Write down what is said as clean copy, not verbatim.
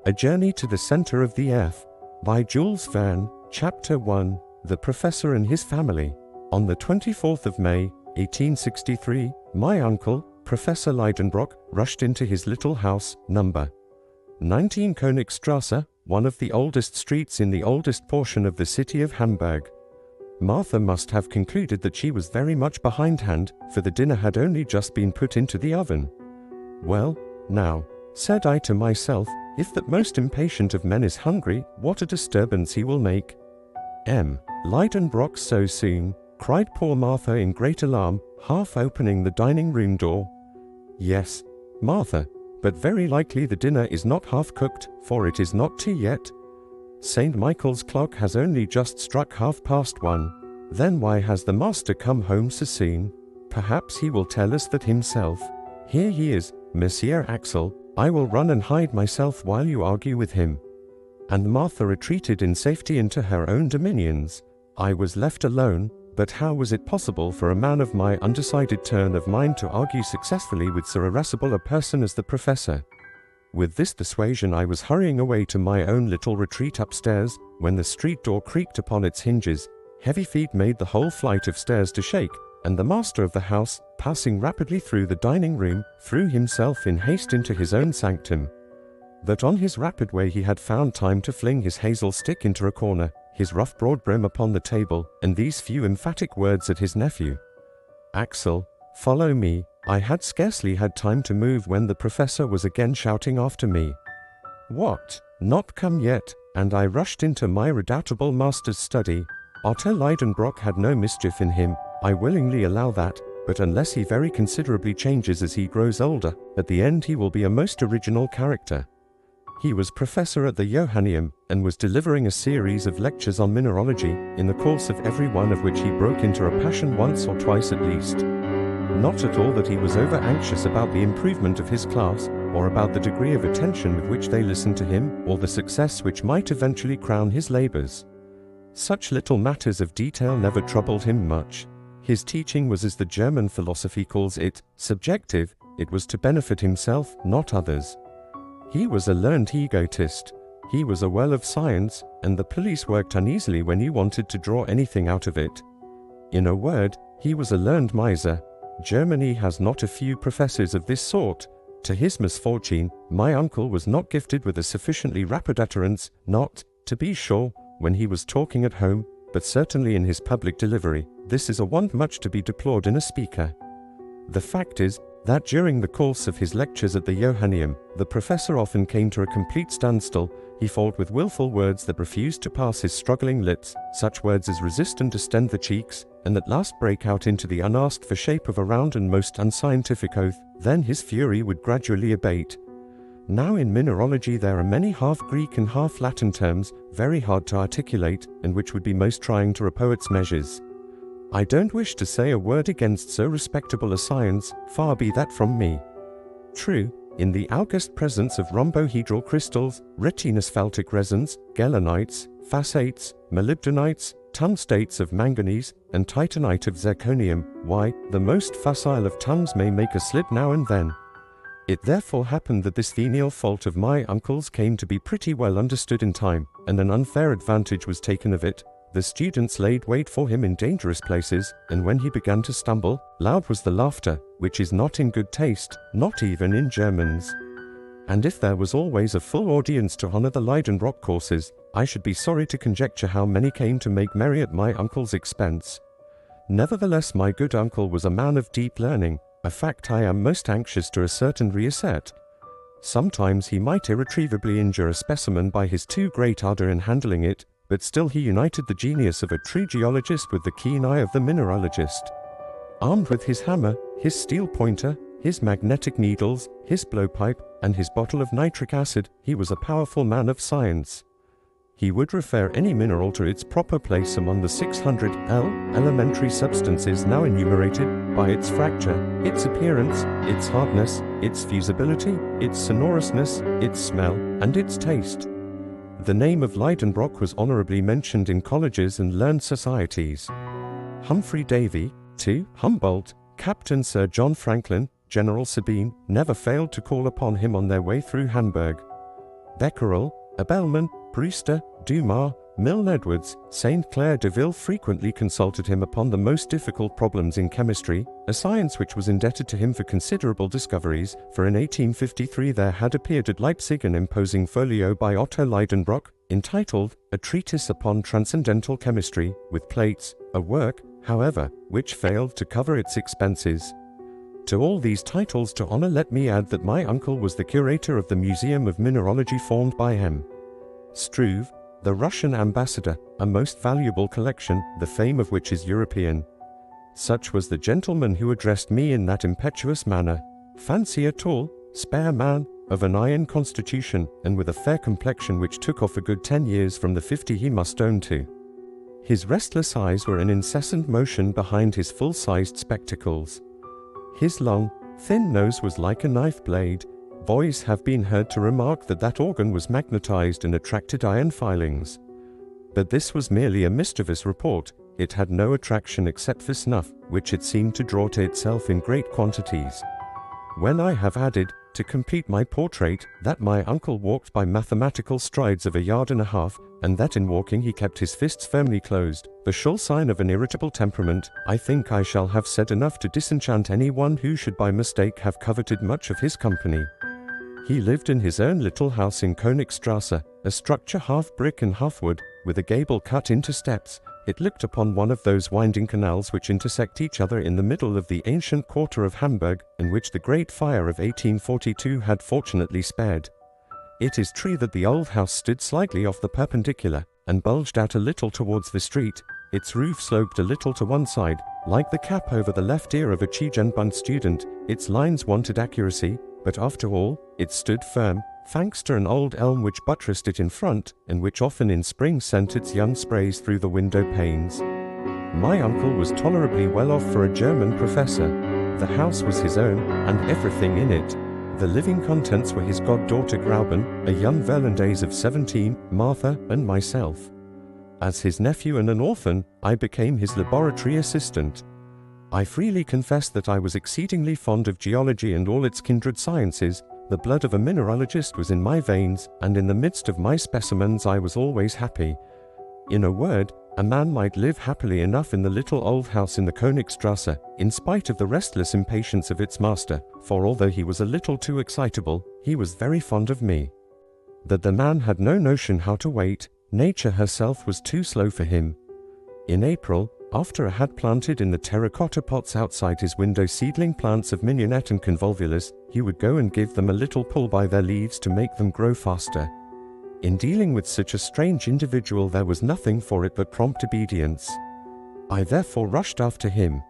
A Journey to the Center of the Earth, by Jules Verne, Chapter 1, The Professor and His Family. On the 24th of May, 1863, my uncle, Professor Leidenbrock, rushed into his little house, number 19 Königstrasse, one of the oldest streets in the oldest portion of the city of Hamburg. Martha must have concluded that she was very much behindhand, for the dinner had only just been put into the oven. Well, now, said I to myself, if that most impatient of men is hungry, what a disturbance he will make. Leidenbrock so soon, cried poor Martha in great alarm, half opening the dining-room door. Yes, Martha, but very likely the dinner is not half cooked, for it is not tea yet. St. Michael's clock has only just struck 1:30. Then why has the master come home so soon? Perhaps he will tell us that himself. Here he is, Monsieur Axel, I will run and hide myself while you argue with him. And Martha retreated in safety into her own dominions. I was left alone, but how was it possible for a man of my undecided turn of mind to argue successfully with so irascible a person as the professor? With this dissuasion I was hurrying away to my own little retreat upstairs, when the street door creaked upon its hinges, heavy feet made the whole flight of stairs to shake, and the master of the house, passing rapidly through the dining-room, threw himself in haste into his own sanctum. But on his rapid way he had found time to fling his hazel stick into a corner, his rough broad brim upon the table, and these few emphatic words at his nephew. "Axel, follow me." I had scarcely had time to move when the professor was again shouting after me. What? Not come yet? And I rushed into my redoubtable master's study. Otto Leidenbrock had no mischief in him, I willingly allow that, but unless he very considerably changes as he grows older, at the end he will be a most original character. He was professor at the Johanneum, and was delivering a series of lectures on mineralogy, in the course of every one of which he broke into a passion once or twice at least. Not at all that he was over-anxious about the improvement of his class, or about the degree of attention with which they listened to him, or the success which might eventually crown his labors. Such little matters of detail never troubled him much. His teaching was, as the German philosophy calls it, subjective. It was to benefit himself, not others. He was a learned egotist. He was a well of science, and the police worked uneasily when he wanted to draw anything out of it. In a word, he was a learned miser. Germany has not a few professors of this sort. To his misfortune, my uncle was not gifted with a sufficiently rapid utterance, not, to be sure, when he was talking at home, but certainly in his public delivery. This is a want much to be deplored in a speaker. The fact is, that during the course of his lectures at the Johanneum, the professor often came to a complete standstill. He fought with willful words that refused to pass his struggling lips, such words as resist and distend the cheeks, and at last break out into the unasked for shape of a round and most unscientific oath. Then his fury would gradually abate. Now in mineralogy there are many half-Greek and half-Latin terms, very hard to articulate, and which would be most trying to a poet's measures. I don't wish to say a word against so respectable a science, far be that from me. True, in the august presence of rhombohedral crystals, retinosphaltic resins, gelanites, phasates, molybdenites, tungstates of manganese, and titanite of zirconium, why, the most facile of tongues may make a slip now and then. It therefore happened that this venial fault of my uncle's came to be pretty well understood in time, and an unfair advantage was taken of it. The students laid wait for him in dangerous places, and when he began to stumble, loud was the laughter, which is not in good taste, not even in Germans. And if there was always a full audience to honor the Leidenbrock courses, I should be sorry to conjecture how many came to make merry at my uncle's expense. Nevertheless, my good uncle was a man of deep learning, a fact I am most anxious to assert and reassert. Sometimes he might irretrievably injure a specimen by his too great ardor in handling it, but still he united the genius of a true geologist with the keen eye of the mineralogist. Armed with his hammer, his steel pointer, his magnetic needles, his blowpipe, and his bottle of nitric acid, he was a powerful man of science. He would refer any mineral to its proper place among the 600 elementary substances now enumerated, by its fracture, its appearance, its hardness, its fusibility, its sonorousness, its smell, and its taste. The name of Leidenbrock was honorably mentioned in colleges and learned societies. Humphrey Davy, too, Humboldt, Captain Sir John Franklin, General Sabine, never failed to call upon him on their way through Hamburg. Becquerel, Abelman, Brewster, Dumas, Milne Edwards, St. Clair de Ville frequently consulted him upon the most difficult problems in chemistry, a science which was indebted to him for considerable discoveries, for in 1853 there had appeared at Leipzig an imposing folio by Otto Leidenbrock, entitled A Treatise upon Transcendental Chemistry, with plates, a work, however, which failed to cover its expenses. To all these titles to honor, let me add that my uncle was the curator of the Museum of Mineralogy formed by M. Struve, the Russian ambassador, a most valuable collection, the fame of which is European. Such was the gentleman who addressed me in that impetuous manner. Fancy a tall, spare man, of an iron constitution, and with a fair complexion which took off a good 10 years from the 50 he must own to. His restless eyes were in incessant motion behind his full-sized spectacles. His long, thin nose was like a knife blade. Boys have been heard to remark that that organ was magnetized and attracted iron filings. But this was merely a mischievous report. It had no attraction except for snuff, which it seemed to draw to itself in great quantities. When I have added, to complete my portrait, that my uncle walked by mathematical strides of 1.5 yards, and that in walking he kept his fists firmly closed, the sure sign of an irritable temperament, I think I shall have said enough to disenchant anyone who should by mistake have coveted much of his company. He lived in his own little house in Königstrasse, a structure half brick and half wood, with a gable cut into steps. It looked upon one of those winding canals which intersect each other in the middle of the ancient quarter of Hamburg, and which the great fire of 1842 had fortunately spared. It is true that the old house stood slightly off the perpendicular, and bulged out a little towards the street. Its roof sloped a little to one side, like the cap over the left ear of a Tugendbund student. Its lines wanted accuracy, but after all, it stood firm, thanks to an old elm which buttressed it in front, and which often in spring sent its young sprays through the window panes. My uncle was tolerably well off for a German professor. The house was his own, and everything in it. The living contents were his goddaughter Grauben, a young Virlandaise of 17, Martha, and myself. As his nephew and an orphan, I became his laboratory assistant. I freely confess that I was exceedingly fond of geology and all its kindred sciences. The blood of a mineralogist was in my veins, and in the midst of my specimens I was always happy. In a word, a man might live happily enough in the little old house in the Königstrasse, in spite of the restless impatience of its master, for although he was a little too excitable, he was very fond of me. That the man had no notion how to wait, nature herself was too slow for him. In April, after I had planted in the terracotta pots outside his window seedling plants of mignonette and convolvulus, he would go and give them a little pull by their leaves to make them grow faster. In dealing with such a strange individual there was nothing for it but prompt obedience. I therefore rushed after him,